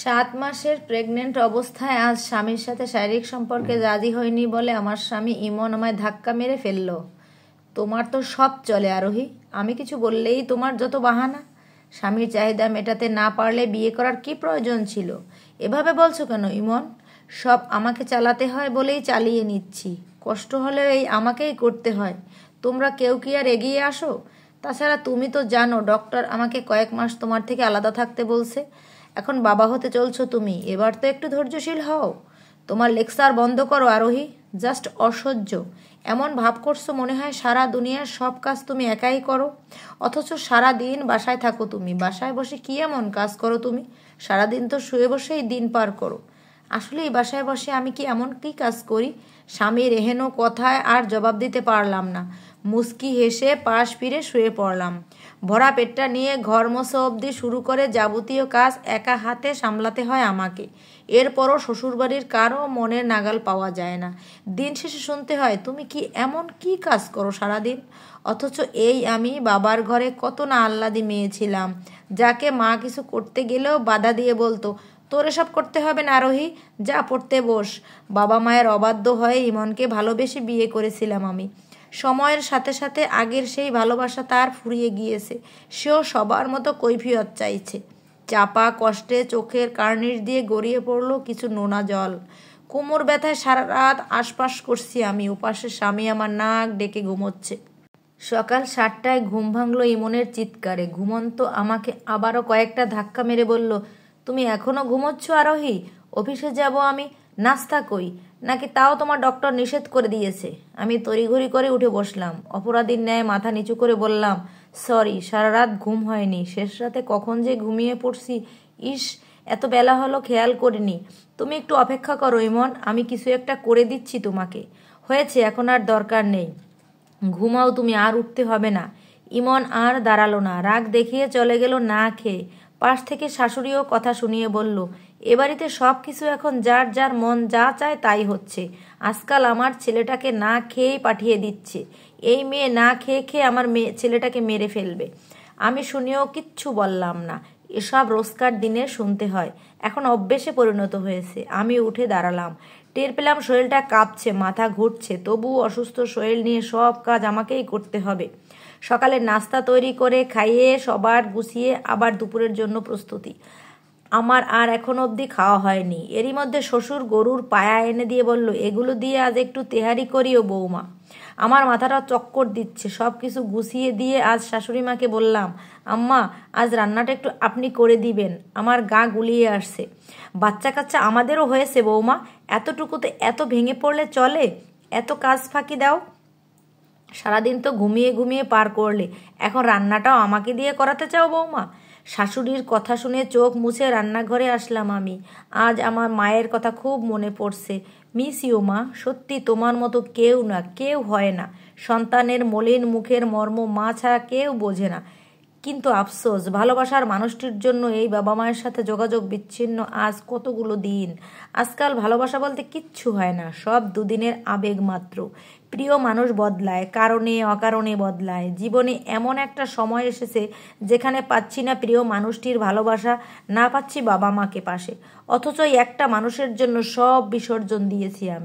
7 মাসের প্রেগনেন্ট অবস্থায় আজ স্বামীর সাথে শারীরিক সম্পর্কে রাজি হয়নি বলে আমার স্বামী ইমন আমায় ধাক্কা মেরে ফেলল। তোমার তো সব চলে আরোহী, আমি কিছু বললেই তোমার যত বাহানা। স্বামীর চাহিদা মেটাতে না পারলে বিয়ে করার কি প্রয়োজন ছিল? এভাবে বলছো কেন ইমন? সব আমাকে চালাতে হয় বলেই চালিয়ে নিচ্ছি, কষ্ট হলেও এই আমাকেই করতে হয়। তোমরা কেউ কি আর এগিয়ে আসো? তাছাড়া তুমি তো জানো ডক্টর আমাকে কয়েক মাস তোমার থেকে আলাদা থাকতে বলছে। এখন বাবা হতে চলছো তুমি, এবার তো একটু ধৈর্যশীল হও। তোমার লেকচার বন্ধ করো আরোহী, জাস্ট অসহ্য। এমন ভাব করছো মনে হয় সারা দুনিয়ার সব কাজ তুমি একাই করো, অথচ সারা দিন বাসায় থাকো তুমি। বাসায় বসে কি এমন কাজ করো তুমি? সারাদিন তো শুয়ে বসেই দিন পার করো। আসলে এই বাসায় বসে আমি কি এমন কি কাজ করি? স্বামীর এহেন কথায় আর জবাব দিতে পারলাম না। মুচকি হেসে পাশ ফিরে শুয়ে পড়লাম। ভরা পেটটা নিয়ে ঘর মোছা অবধি শুরু করে যাবতীয় কাজ একা হাতে সামলাতে হয় আমাকে। এরপরও শ্বশুরবাড়ির কারও মনের নাগাল পাওয়া যায় না। দিন শেষে শুনতে হয়, তুমি কি এমন কি কাজ করো সারাদিন? অথচ এই আমি বাবার ঘরে কত না আহ্লাদি মেয়ে ছিলাম, যাকে মা কিছু করতে গেলেও বাধা দিয়ে বলতো, তোর এসব করতে হবে না আরোহী, যা পড়তে বস। বাবা মায়ের অবাধ্য হয়ে ইমনকে ভালোবেসে বিয়ে করেছিলাম আমি। সময়ের সাথে সাথে আগের সেই ভালোবাসা তার ফুরিয়ে গিয়েছে। সেও সবার মতো কৈফিয়ত চাইছে। চাপা কষ্টে চোখের কার্নিশ দিয়ে গড়িয়ে পড়ল কিছু নোনা জল। কোমর ব্যথায় সারা রাত আশপাশ করছি আমি, ওপাশে স্বামী আমার নাক ডেকে ঘুমোচ্ছে। সকাল 7টায় ঘুম ভাঙল ইমনের চিৎকারে। ঘুমন্ত আমাকে আবারও কয়েকটা ধাক্কা মেরে বলল, তুমি এখনো ঘুমোচ্ছ আরোহী? অফিসে যাব আমি, নাস্তা কই? নাকি তাও তোমার ডক্টর নিষেধ করে দিয়েছে? আমি তড়িঘড়ি করে উঠে বসলাম। অপরাধীর ন্যায় মাথা নিচু করে বললাম, সরি, সারা রাত ঘুম হয়নি। শেষ রাতে কখন যে ঘুমিয়ে পড়ছি, ইস, এত বেলা হলো খেয়াল করিনি। তুমি একটু অপেক্ষা করো ইমন, আমি কিছু একটা করে দিচ্ছি তোমাকে। হয়েছে, এখন আর দরকার নেই, ঘুমাও তুমি, আর উঠতে হবে না। ইমন আর দাঁড়ালো না, রাগ দেখিয়ে চলে গেল না খেয়ে। পাশ থেকে শাশুড়িও কথা শুনিয়ে বলল, এ বাড়িতে সব কিছু এখন যার যার মন যা চায় তাই হচ্ছে। আজকাল আমার ছেলেটাকে না খেয়েই পাঠিয়ে দিচ্ছে। এই মেয়ে না খেয়ে খেয়ে আমার ছেলেটাকে মেরে ফেলবে। আমি শুনেও কিচ্ছু বললাম না। এসব রোজকার দিনে শুনতে হয়, এখন অভ্যেসে পরিণত হয়েছে। আমি উঠে দাঁড়ালাম। টের পেলাম শরীরটা কাঁপছে, মাথা ঘুরছে। তবুও অসুস্থ শরীর নিয়ে সব কাজ আমাকেই করতে হবে। সকালে নাস্তা তৈরি করে খাইয়ে সবার গুছিয়ে আবার দুপুরের জন্য প্রস্তুতি। আমার আর এখন অবধি খাওয়া হয়নি। এরই মধ্যে শ্বশুর গরুর পায়া এনে দিয়ে বলল, এগুলো দিয়ে আজ একটু তেহারি করিও বৌমা। আমার মাথাটা চক্কর দিচ্ছে। সব কিছু গুছিয়ে দিয়ে আজ শাশুড়ি মাকে বললাম, আম্মা, আজ রান্নাটা একটু আপনি করে দিবেন, আমার গা গুলিয়ে আসছে। বাচ্চা কাচ্চা আমাদেরও হয়েছে বৌমা, এতটুকুতে এত ভেঙে পড়লে চলে? এত কাজ ফাঁকি দাও। সারাদিন তো ঘুমিয়ে ঘুমিয়ে পার করলে, এখন রান্নাটাও আমাকে দিয়ে করাতে চাও বৌমা? শাশুড়ির কথা শুনে চোখ মুছে রান্নাঘরে আসলাম আমি। আজ আমার মায়ের কথা খুব মনে পড়ছে। মিস ইউ মা, সত্যি তোমার মতো কেউ না, কেউ হয় না। সন্তানের মলিন মুখের মর্ম মা ছাড়া কেউ বোঝে না। কিন্তু আফসোস, ভালোবাসার মানুষটির জন্য এই বাবা মায়ের সাথে যোগাযোগ বিচ্ছিন্ন আজ কতগুলো দিন। আজকাল ভালোবাসা বলতে কিচ্ছু হয় না, সব দুদিনের আবেগ মাত্র। প্রিয় মানুষ বদলায়, কারণে অকারণে বদলায়। জীবনে এমন একটা সময় এসেছে যেখানে পাচ্ছি না প্রিয় মানুষটির ভালোবাসা, না পাচ্ছি বাবা মাকে পাশে। অথচ একটা মানুষের জন্য সব বিসর্জন দিয়েছি আমি।